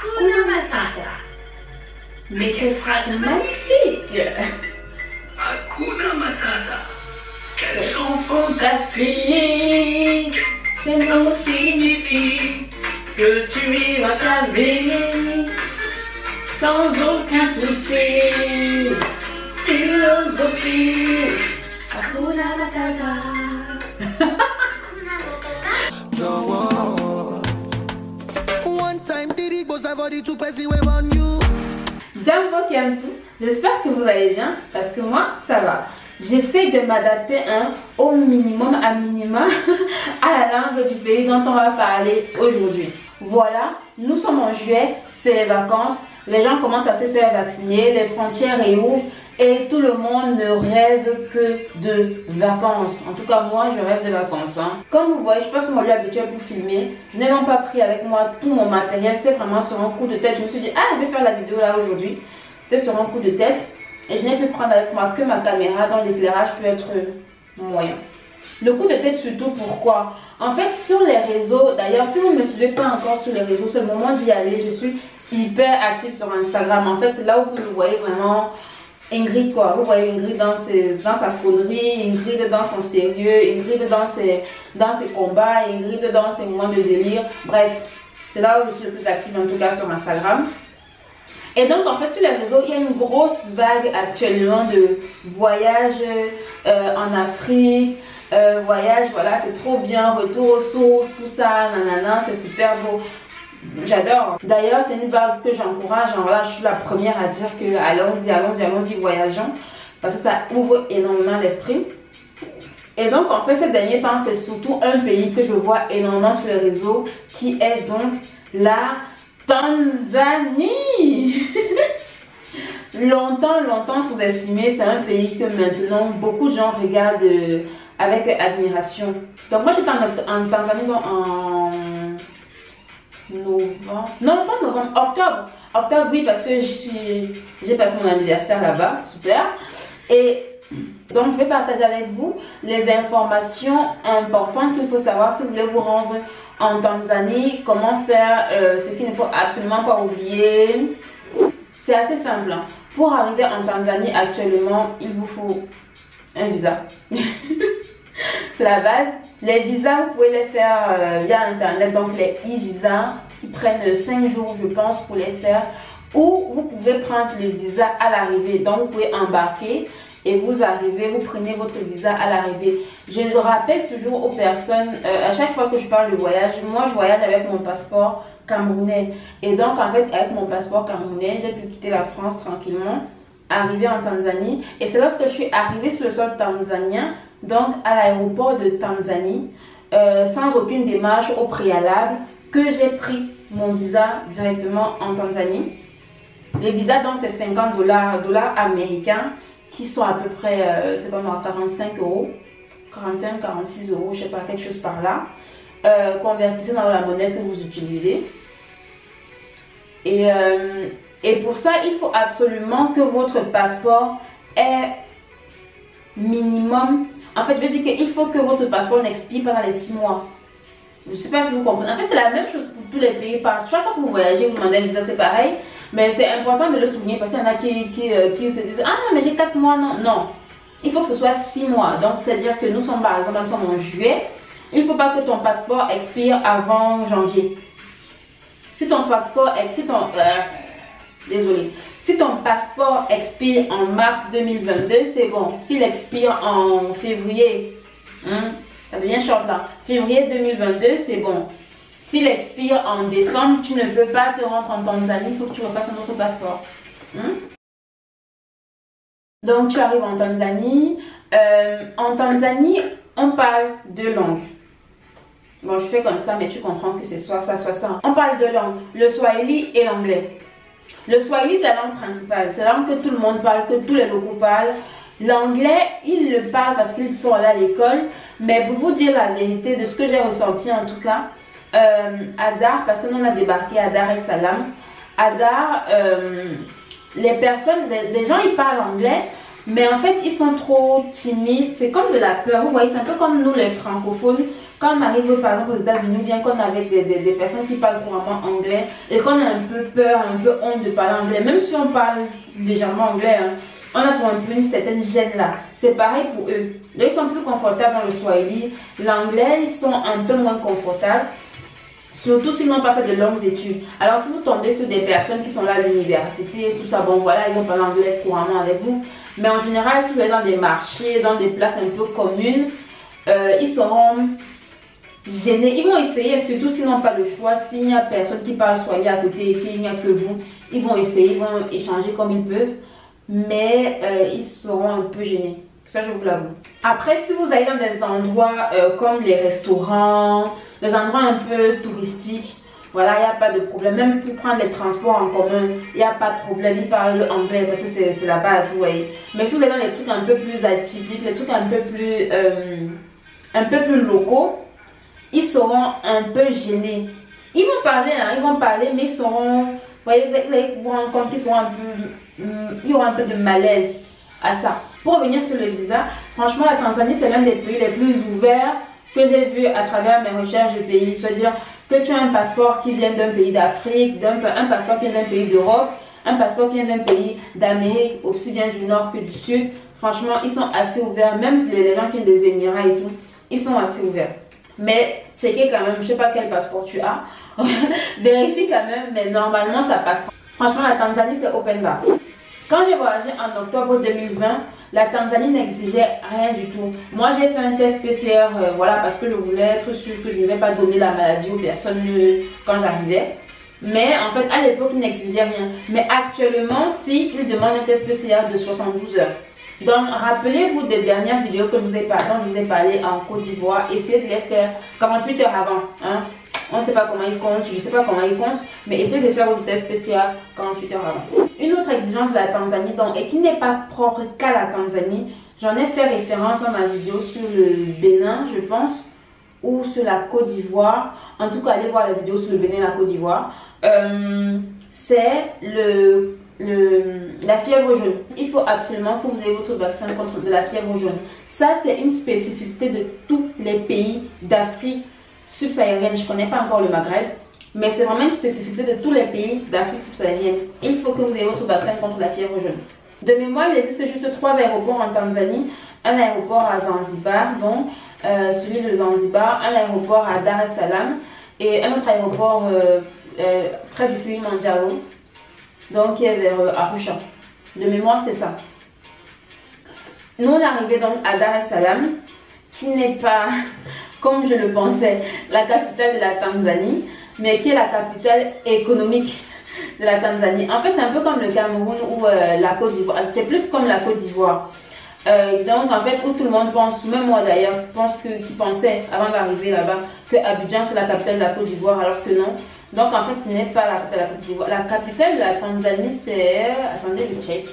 Hakuna Matata. Mais quelle phrase magnifique! Hakuna Matata. Quels sont fantastiques! Ces mots signifient que tu vivras ta vie sans aucun souci. Philosophie. Hakuna Matata. Hakuna Matata. One time, Diddy was a body to pass away on you. Jambo Kiamtu, j'espère que vous allez bien parce que moi ça va. J'essaie de m'adapter au minimum, à minima, à la langue du pays dont on va parler aujourd'hui. Voilà, nous sommes en juillet, c'est les vacances, les gens commencent à se faire vacciner, les frontières réouvrent et tout le monde ne rêve que de vacances. En tout cas, moi, je rêve de vacances. Comme vous voyez, je passe mon lieu habituel pour filmer. Je n'ai donc pas pris avec moi tout mon matériel. C'était vraiment sur un coup de tête. Je me suis dit, ah, je vais faire la vidéo là aujourd'hui. C'était sur un coup de tête. Et je n'ai pu prendre avec moi que ma caméra dont l'éclairage peut être moyen. Le coup de tête surtout, pourquoi? En fait, sur les réseaux, d'ailleurs, si vous ne me suivez pas encore sur les réseaux, c'est le moment d'y aller. Je suis hyper active sur Instagram. En fait, c'est là où vous me voyez vraiment... Ingrid quoi, vous voyez Ingrid dans sa connerie, Ingrid dans son sérieux, Ingrid dans ses combats, Ingrid dans ses moments de délire. Bref, c'est là où je suis le plus active en tout cas sur Instagram. Et donc en fait sur les réseaux, il y a une grosse vague actuellement de voyages en Afrique, voyage, voilà c'est trop bien, retour aux sources, tout ça, nanana, c'est super beau. J'adore. D'ailleurs, c'est une vague que j'encourage. Là, je suis la première à dire que allons-y, voyageons. Parce que ça ouvre énormément l'esprit. Et donc, en fait, ces derniers temps, c'est surtout un pays que je vois énormément sur les réseaux, qui est donc la Tanzanie. Longtemps sous-estimé. C'est un pays que maintenant, beaucoup de gens regardent avec admiration. Donc, moi, j'étais en Tanzanie en... novembre, non pas novembre, octobre oui parce que j'ai passé mon anniversaire là-bas, super. Et donc je vais partager avec vous les informations importantes qu'il faut savoir si vous voulez vous rendre en Tanzanie, comment faire, ce qu'il ne faut absolument pas oublier. C'est assez simple, hein. Pour arriver en Tanzanie actuellement, il vous faut un visa. C'est la base. Les visas, vous pouvez les faire via internet, donc les e-visas qui prennent 5 jours, je pense, pour les faire. Ou vous pouvez prendre le visa à l'arrivée. Donc, vous pouvez embarquer et vous arrivez, vous prenez votre visa à l'arrivée. Je le rappelle toujours aux personnes, à chaque fois que je parle de voyage, moi je voyage avec mon passeport camerounais. Et donc, en fait, avec mon passeport camerounais, j'ai pu quitter la France tranquillement, arriver en Tanzanie. Et c'est lorsque je suis arrivée sur le sol tanzanien, donc à l'aéroport de Tanzanie, sans aucune démarche au préalable, que j'ai pris mon visa directement en Tanzanie. Les visas donc c'est 50 dollars américains qui sont à peu près, c'est pas moi, 45 euros, 45, 46 euros, je sais pas, quelque chose par là. Convertissez dans la monnaie que vous utilisez. Et pour ça, il faut absolument que votre passeport ait minimum. En fait, je veux dire qu'il faut que votre passeport n'expire pendant les 6 mois. Je ne sais pas si vous comprenez. En fait, c'est la même chose pour tous les pays. Chaque fois que vous voyagez, vous demandez un visa, c'est pareil. Mais c'est important de le souligner parce qu'il y en a qui se disent « Ah non, mais j'ai 4 mois. » Non, non. Il faut que ce soit 6 mois. Donc, c'est-à-dire que nous sommes, par exemple, nous sommes en juillet. Il ne faut pas que ton passeport expire avant janvier. Si ton passeport expire... désolé. Si ton passeport expire en mars 2022, c'est bon. S'il expire en février, ça devient short là. Février 2022, c'est bon. S'il expire en décembre, tu ne peux pas te rendre en Tanzanie. Il faut que tu refasses un autre passeport. Donc, tu arrives en Tanzanie. En Tanzanie, on parle deux langues. Bon, je fais comme ça, mais tu comprends que c'est soit ça, soit ça. On parle deux langues, le swahili et l'anglais. Le swahili, c'est la langue principale. C'est la langue que tout le monde parle, que tous les locaux parlent. L'anglais, ils le parlent parce qu'ils sont allés à l'école. Mais pour vous dire la vérité, de ce que j'ai ressenti en tout cas, à Dar, parce que nous on a débarqué à Dar es Salaam. À Dar, les personnes, les gens ils parlent anglais, mais en fait ils sont trop timides. C'est comme de la peur. Vous voyez, c'est un peu comme nous les francophones. quand on arrive par exemple aux États-Unis ou bien qu'on est avec des personnes qui parlent couramment anglais et qu'on a un peu peur, un peu honte de parler anglais, même si on parle légèrement anglais, hein, on a souvent un peu une certaine gêne là. C'est pareil pour eux. Là, ils sont plus confortables dans le Swahili. L'anglais, ils sont un peu moins confortables. Surtout s'ils n'ont pas fait de longues études. Alors si vous tombez sur des personnes qui sont là à l'université, tout ça, bon voilà, ils vont parler anglais couramment avec vous. Mais en général, si vous êtes dans des marchés, dans des places un peu communes, ils seront gênés. Ils vont essayer, surtout s'ils n'ont pas le choix, s'il n'y a personne qui parle Swahili à côté et qu'il n'y a que vous, ils vont essayer, ils vont échanger comme ils peuvent. Mais ils seront un peu gênés. Ça, je vous l'avoue. Après, si vous allez dans des endroits comme les restaurants, des endroits un peu touristiques, voilà, il n'y a pas de problème. Même pour prendre les transports en commun, il n'y a pas de problème. Ils parlent anglais parce que c'est la base, vous voyez. Mais si vous allez dans les trucs un peu plus atypiques, les trucs un peu plus locaux, ils seront un peu gênés. Ils vont parler, hein, mais ils seront... Vous voyez, vous allez vous rendre compte qu'ils seront un peu... il y aura un peu de malaise à ça. Pour revenir sur le visa, franchement, la Tanzanie, c'est l'un des pays les plus ouverts que j'ai vu à travers mes recherches de pays. C'est-à-dire que tu as un passeport qui vient d'un pays d'Afrique, un passeport qui vient d'un pays d'Europe, un passeport qui vient d'un pays d'Amérique, aussi bien du Nord que du Sud. Franchement, ils sont assez ouverts. Même les gens qui viennent des Émirats et tout, ils sont assez ouverts. Mais checkez quand même, je ne sais pas quel passeport tu as. Vérifie quand même, mais normalement, ça passe. Franchement, la Tanzanie, c'est open bar. Quand j'ai voyagé en octobre 2020, la Tanzanie n'exigeait rien du tout. Moi, j'ai fait un test PCR, voilà, parce que je voulais être sûre que je ne vais pas donner la maladie aux personnes quand j'arrivais. Mais en fait, à l'époque, il n'exigeait rien. Mais actuellement, si il demande un test PCR de 72 heures. Donc, rappelez-vous des dernières vidéos que je vous ai parlé en Côte d'Ivoire. Essayez de les faire 48 heures avant. Hein. On ne sait pas comment ils comptent, je ne sais pas comment ils comptent, mais essayez de faire votre test PCR 48 heures avant. Une autre exigence de la Tanzanie, donc, et qui n'est pas propre qu'à la Tanzanie, j'en ai fait référence dans ma vidéo sur le Bénin, je pense, ou sur la Côte d'Ivoire. En tout cas, allez voir la vidéo sur le Bénin et la Côte d'Ivoire. C'est la fièvre jaune. Il faut absolument que vous ayez votre vaccin contre de la fièvre jaune. Ça, c'est une spécificité de tous les pays d'Afrique subsaharienne. Je ne connais pas encore le Maghreb, mais c'est vraiment une spécificité de tous les pays d'Afrique subsaharienne. Il faut que vous ayez votre vaccin contre la fièvre jaune. De mémoire, il existe juste 3 aéroports en Tanzanie. Un aéroport à Zanzibar, donc celui de Zanzibar, un aéroport à Dar es Salaam et un autre aéroport près du Kilimanjaro, donc qui est vers Arusha. De mémoire, c'est ça. Nous, on est arrivé donc à Dar es Salaam, qui n'est pas, comme je le pensais, la capitale de la Tanzanie, mais qui est la capitale économique de la Tanzanie. En fait, c'est un peu comme le Cameroun ou la Côte d'Ivoire. C'est plus comme la Côte d'Ivoire. Donc, en fait, où tout le monde pense, même moi d'ailleurs, qui pensait avant d'arriver là-bas que Abidjan c'est la capitale de la Côte d'Ivoire, alors que non. Donc, en fait, ce n'est pas la capitale de la Côte d'Ivoire. La capitale de la Tanzanie, c'est... Attendez, je check.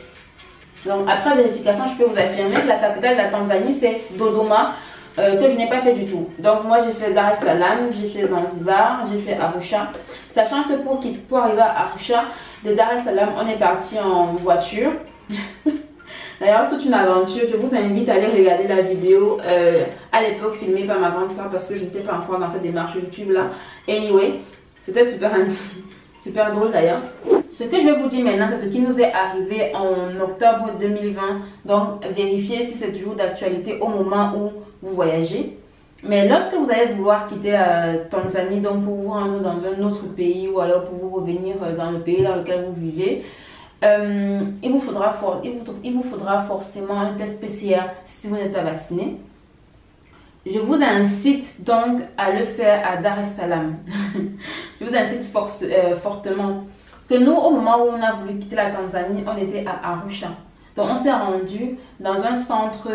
Donc, après vérification, je peux vous affirmer que la capitale de la Tanzanie, c'est Dodoma, que je n'ai pas fait du tout. Donc, moi, j'ai fait Dar es Salaam, j'ai fait Zanzibar, j'ai fait Arusha. Sachant que pour arriver à Arusha, de Dar es Salaam, on est parti en voiture. D'ailleurs, toute une aventure. Je vous invite à aller regarder la vidéo à l'époque filmée par ma grande soeur parce que je n'étais pas encore dans cette démarche YouTube là. Anyway, c'était super drôle d'ailleurs. Ce que je vais vous dire maintenant, c'est ce qui nous est arrivé en octobre 2020. Donc, vérifiez si c'est toujours d'actualité au moment où vous voyagez. Mais lorsque vous allez vouloir quitter la Tanzanie, donc pour vous rendre dans un autre pays ou alors pour vous revenir dans le pays dans lequel vous vivez, il vous faudra forcément un test PCR si vous n'êtes pas vacciné. Je vous incite donc à le faire à Dar es Salaam. Je vous incite fortement. Parce que nous, au moment où on a voulu quitter la Tanzanie, on était à Arusha. Donc on s'est rendu dans un centre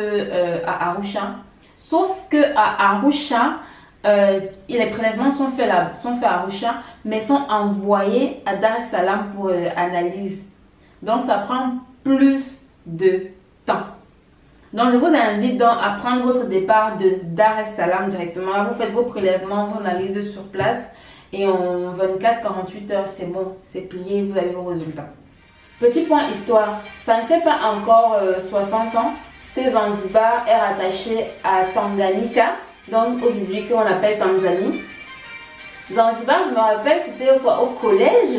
à Arusha. Sauf que à Arusha, les prélèvements sont faits à Arusha, mais sont envoyés à Dar es Salaam pour analyse. Donc ça prend plus de temps. Donc je vous invite donc à prendre votre départ de Dar es Salaam directement. Là, vous faites vos prélèvements, vos analyses sur place. Et en 24-48 heures, c'est bon, c'est plié, vous avez vos résultats. Petit point histoire, ça ne fait pas encore 60 ans que Zanzibar est rattaché à Tanganyika, donc aujourd'hui qu'on appelle Tanzanie. Zanzibar, je me rappelle, c'était au collège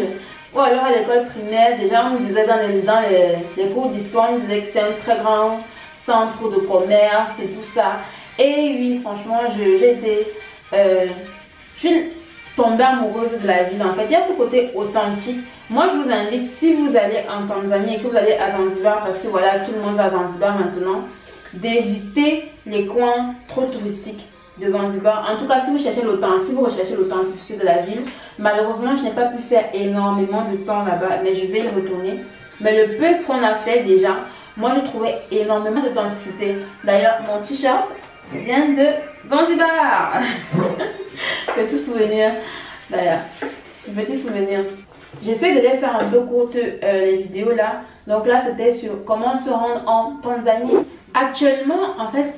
ou alors à l'école primaire. Déjà, on me disait dans les cours d'histoire, on me disait que c'était un très grand centre de commerce et tout ça. Et oui, franchement, je suis tombée amoureuse de la ville. En fait, il y a ce côté authentique. Moi, je vous invite, si vous allez en Tanzanie et que vous allez à Zanzibar, parce que voilà, tout le monde va à Zanzibar maintenant, d'éviter les coins trop touristiques de Zanzibar. En tout cas, si vous recherchez l'authenticité de la ville, malheureusement, je n'ai pas pu faire énormément de temps là-bas, mais je vais y retourner. Mais le peu qu'on a fait déjà, moi, je trouvais énormément d'authenticité. D'ailleurs, mon t-shirt vient de Zanzibar. Petit souvenir, d'ailleurs. Petit souvenir. J'essaie de les faire un peu courtes, les vidéos là. Donc là, c'était sur comment se rendre en Tanzanie. Actuellement, en fait,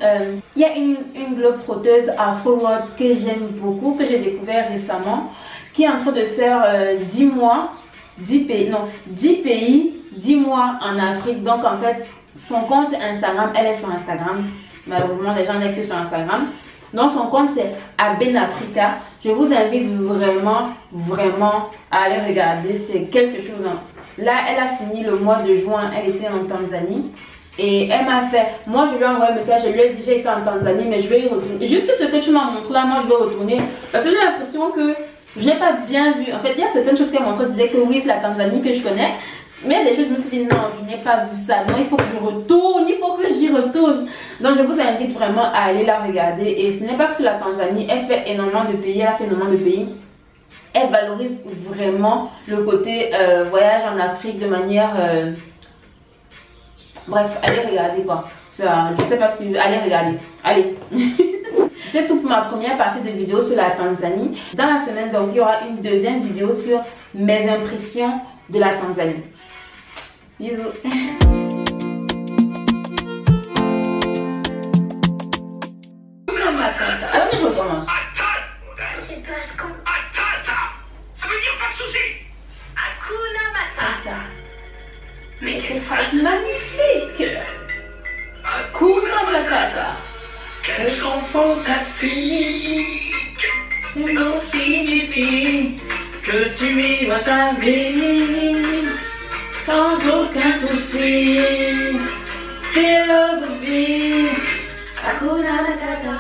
il y a une globe-trotteuse afro-world que j'aime beaucoup, que j'ai découvert récemment, qui est en train de faire 10 mois, 10 pays, 10 mois en Afrique. Donc en fait, son compte Instagram, elle est sur Instagram. Malheureusement, les gens n'est que sur Instagram. Donc son compte c'est Abenafrica. Je vous invite vraiment à aller regarder. C'est quelque chose. Là, elle a fini le mois de juin. Elle était en Tanzanie. Et elle m'a fait, moi je lui ai envoyé un message, je lui ai dit j'ai été en Tanzanie mais je vais y retourner. Juste ce que tu m'as montré là, moi je vais retourner. Parce que j'ai l'impression que je n'ai pas bien vu. En fait, il y a certaines choses qu'elle montrait, je disais que oui c'est la Tanzanie que je connais. Mais il y a des choses, je me suis dit non, je n'ai pas vu ça. Non, il faut que je retourne, il faut que j'y retourne. Donc je vous invite vraiment à aller la regarder. Et ce n'est pas que sur la Tanzanie, elle fait énormément de pays, elle a fait énormément de pays. Elle valorise vraiment le côté voyage en Afrique de manière... Bref, allez regarder quoi. Ça, je sais pas ce que... Allez regarder. Allez. C'était tout pour ma première partie de vidéo sur la Tanzanie. Dans la semaine, donc, il y aura une deuxième vidéo sur mes impressions de la Tanzanie. Bisous. Alors, je recommence. C'est parce qu'on... Ça veut dire pas de soucis. Hakuna Matata. Mais quelle phrase magnifique! Hakuna Matata. Quels sont fantastiques. Ces mots signifient que tu vivras ta vie sans aucun souci. Philosophie. Hakuna Matata.